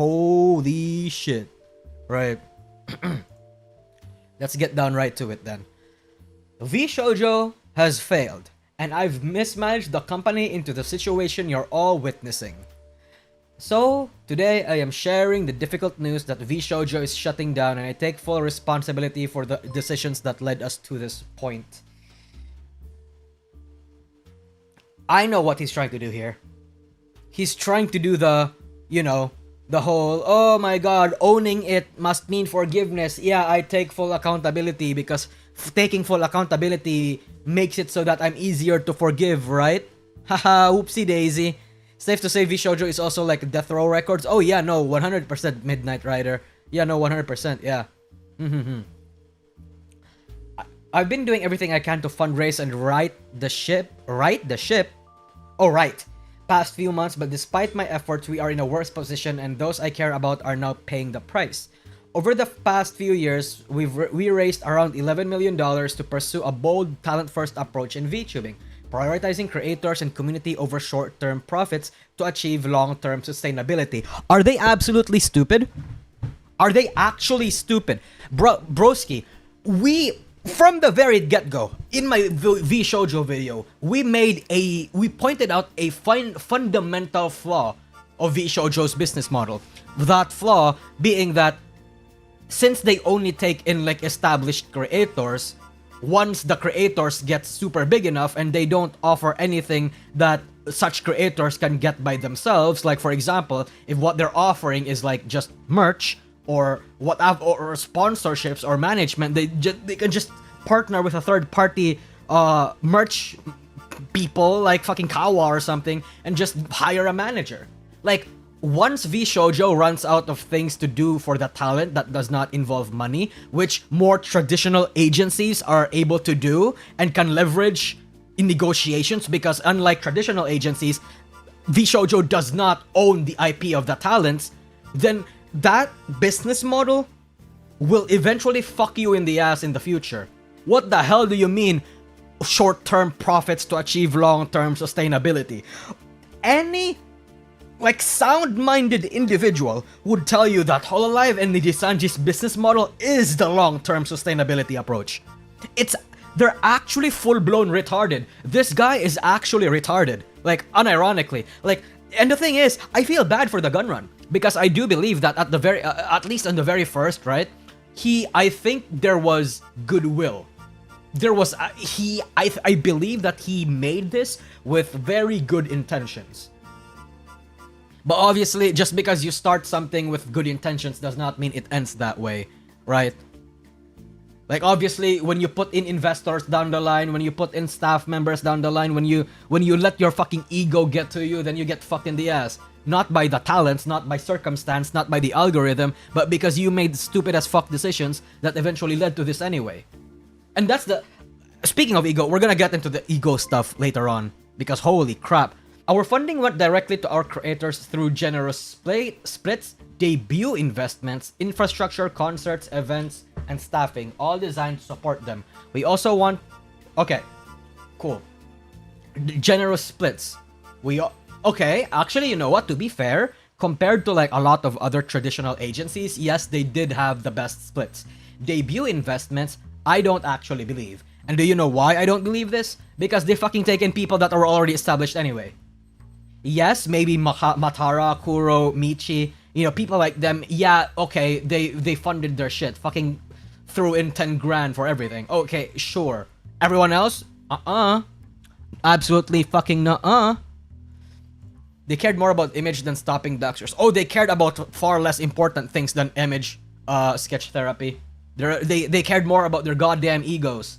Holy shit. Right. Let's get down right to it then. VShojo has failed, and I've mismanaged the company into the situation you're all witnessing. So, today I am sharing the difficult news that VShojo is shutting down, and I take full responsibility for the decisions that led us to this point. I know what he's trying to do here. He's trying to do the whole, oh my god, owning it must mean forgiveness. Yeah, I take full accountability because taking full accountability makes it so that I'm easier to forgive, right? Haha, oopsie daisy. Safe to say VShojo is also like Death Row Records. Oh yeah, no, 100% Midnight Rider. Yeah, no, 100%, yeah. I've been doing everything I can to fundraise and right the ship. Oh, right. Past few months, but despite my efforts, we are in a worse position and those I care about are now paying the price. Over the past few years, we raised around $11 million to pursue a bold talent-first approach in VTubing, prioritizing creators and community over short-term profits to achieve long-term sustainability. Are they absolutely stupid? Are they actually stupid? Broski, from the very get-go, in my VShojo video, we pointed out a fundamental flaw of VShojo's business model. That flaw being that since they only take in like established creators, once the creators get super big enough and they don't offer anything that such creators can get by themselves, like for example, if what they're offering is like just merch or or sponsorships or management, they can just partner with a third party merch people like fucking Kawa or something and just hire a manager. Like once VShojo runs out of things to do for the talent that does not involve money, which more traditional agencies are able to do and can leverage in negotiations, because unlike traditional agencies, VShojo does not own the IP of the talents, then that business model will eventually fuck you in the ass in the future. What the hell do you mean short-term profits to achieve long-term sustainability? Any like sound-minded individual would tell you that Hololive and Nijisanji's business model is the long-term sustainability approach. They're actually full-blown retarded. This guy is actually retarded, like unironically. Like, and the thing is, I feel bad for the gun run because I do believe that at the very, at least on the very first, right? I think there was goodwill. There was I believe that he made this with very good intentions. But obviously, just because you start something with good intentions does not mean it ends that way, right? Like obviously, when you put in investors down the line, when you put in staff members down the line, when you let your fucking ego get to you, then you get fucked in the ass. Not by the talents, not by circumstance, not by the algorithm, but because you made stupid as fuck decisions that eventually led to this anyway. And that's the... Speaking of ego, we're gonna get into the ego stuff later on, because holy crap. Our funding went directly to our creators through generous splits, debut investments, infrastructure, concerts, events, and staffing, all designed to support them. We also want... Okay, cool. Generous splits. Okay, actually, you know what? To be fair, compared to like a lot of other traditional agencies, yes, they did have the best splits. Debut investments, I don't actually believe. And do you know why I don't believe this? Because they fucking take in people that are already established anyway. Yes, maybe Matara, Kuro, Michi, you know, people like them, yeah, okay, they funded their shit. Fucking threw in 10 grand for everything. Okay, sure. Everyone else? Absolutely fucking nuh-uh. They cared more about image than stopping Doxers. Oh, they cared about far less important things than image sketch therapy. They cared more about their goddamn egos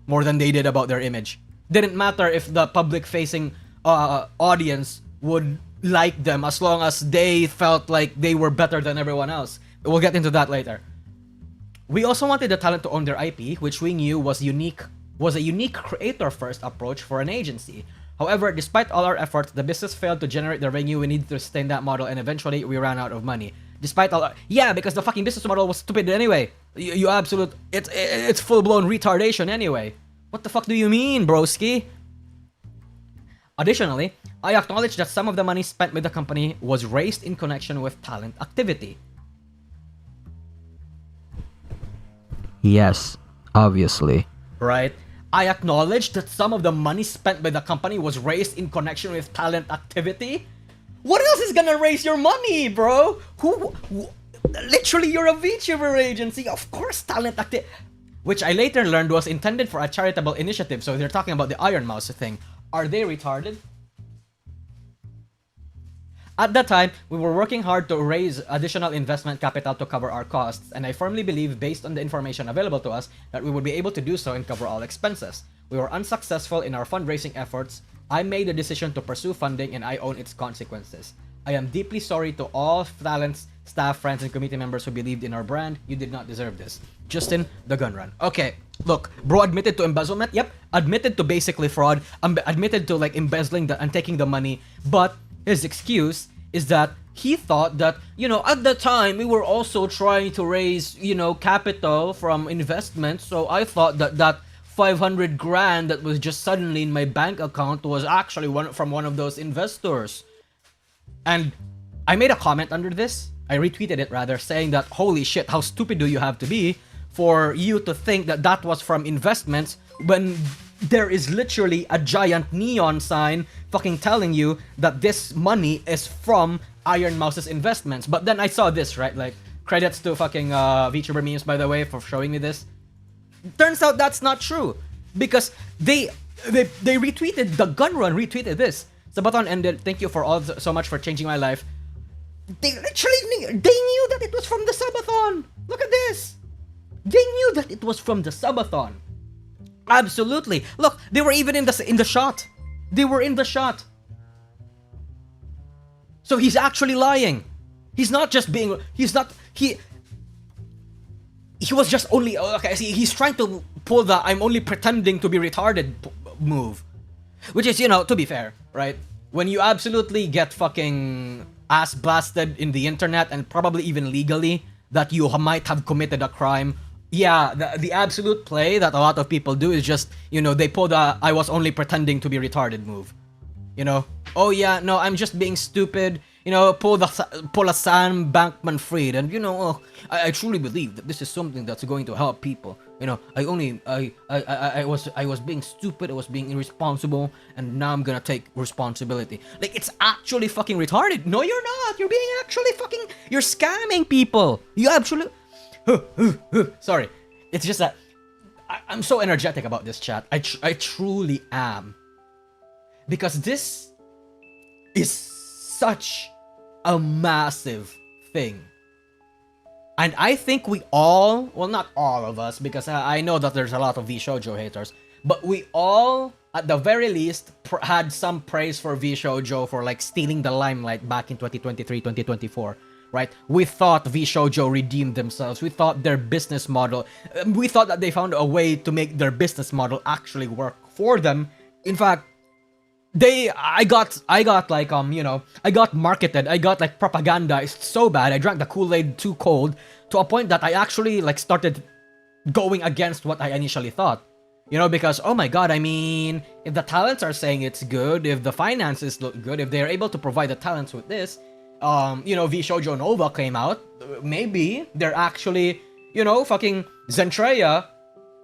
more than they did about their image. Didn't matter if the public-facing audience would like them as long as they felt like they were better than everyone else. We'll get into that later. We also wanted the talent to own their IP, which we knew was a unique creator-first approach for an agency. However, despite all our efforts, the business failed to generate the revenue we needed to sustain that model, and eventually we ran out of money. Despite all yeah, because the fucking business model was stupid anyway. You absolute... It's full-blown retardation anyway. What the fuck do you mean, broski? Additionally, I acknowledge that some of the money spent by the company was raised in connection with talent activity. Yes, obviously. Right? I acknowledge that some of the money spent by the company was raised in connection with talent activity. What else is gonna raise your money, bro? Who literally, you're a VTuber agency. Of course, talent activity. Which I later learned was intended for a charitable initiative. So they're talking about the Iron Mouse thing. Are they retarded? At that time, we were working hard to raise additional investment capital to cover our costs, and I firmly believe, based on the information available to us, that we would be able to do so and cover all expenses. We were unsuccessful in our fundraising efforts. I made the decision to pursue funding, and I own its consequences. I am deeply sorry to all talents, staff, friends, and committee members who believed in our brand. You did not deserve this. Justin, the gun run. Okay, look, bro admitted to embezzlement. Yep, admitted to basically fraud. Admitted to like embezzling and taking the money, but his excuse is that he thought that, at the time we were also trying to raise, capital from investments. So I thought that 500 grand that was just suddenly in my bank account was actually from one of those investors. And I made a comment under this. I retweeted it rather, saying that, holy shit, how stupid do you have to be for you to think that that was from investments when there is literally a giant neon sign fucking telling you that this money is from Iron Mouse's investments. But then I saw this, right? Like, credits to fucking VTuber memes, by the way, for showing me this. Turns out that's not true, because they retweeted, the gun run retweeted this. Sabaton ended, thank you for so much for changing my life. They literally, they knew that it was from the subathon. Look at this. They knew that it was from the subathon. Absolutely. Look, they were even in the shot. They were in the shot. So he's actually lying. He's not just being. He's not. He was just only. Okay, see, he's trying to pull the "I'm only pretending to be retarded" move, which is, to be fair, right? When you absolutely get fucking ass blasted in the internet and probably even legally that you might have committed a crime. Yeah, the absolute play that a lot of people do is just, they pull the "I was only pretending to be retarded" move. Oh yeah, no, I'm just being stupid. Pull a Sam Bankman-Fried, and I truly believe that this is something that's going to help people. I was being stupid, I was being irresponsible, and now I'm gonna take responsibility. Like, it's actually fucking retarded. No, you're not. You're being actually fucking. You're scamming people. You absolutely. Sorry, it's just that I'm so energetic about this chat. I truly am, because this is such a massive thing, and I think we all, well, not all of us, because I know that there's a lot of VShojo haters, but we all, at the very least, had some praise for VShojo for like stealing the limelight back in 2023, 2024. Right? We thought VShojo redeemed themselves. We thought their business model, we thought that they found a way to make their business model actually work for them. In fact, I got like, I got marketed, I got like propagandized so bad. I drank the Kool-Aid too cold to a point that I actually like started going against what I initially thought. Because, oh my god, I mean, if the talents are saying it's good, if the finances look good, if they're able to provide the talents with this, VShojo Nova came out, maybe they're actually, fucking Zentreya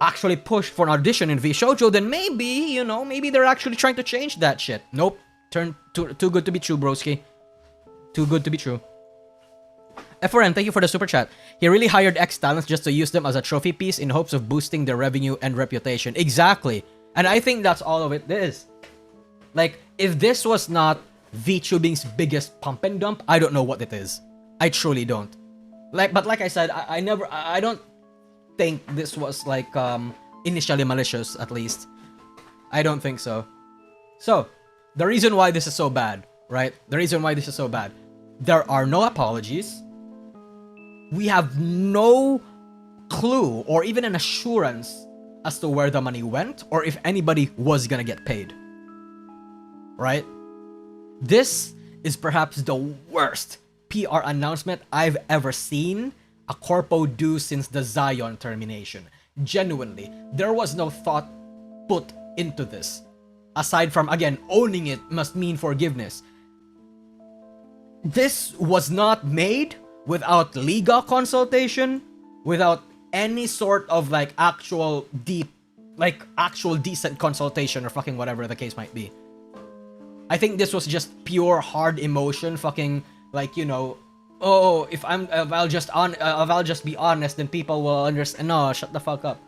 actually pushed for an audition in VShojo, then maybe, maybe they're actually trying to change that shit. Nope. Too good to be true, broski. Too good to be true. FRM, thank you for the super chat. He really hired ex-talents just to use them as a trophy piece in hopes of boosting their revenue and reputation. Exactly. And I think that's all of it is. Like, if this was not VTubing's biggest pump and dump, I don't know what it is. I truly don't. But like I said, I don't think this was like initially malicious, at least. I don't think so. So, the reason why this is so bad, right? The reason why this is so bad. There are no apologies. We have no clue or even an assurance as to where the money went or if anybody was gonna get paid. Right? This is perhaps the worst PR announcement I've ever seen a corpo do since the Zion termination. Genuinely, there was no thought put into this aside from, again, owning it must mean forgiveness. This was not made without legal consultation, without any sort of like actual decent consultation or fucking whatever the case might be. I think this was just pure hard emotion, fucking like, you know, oh, if I'll just be honest, then people will understand. No, shut the fuck up.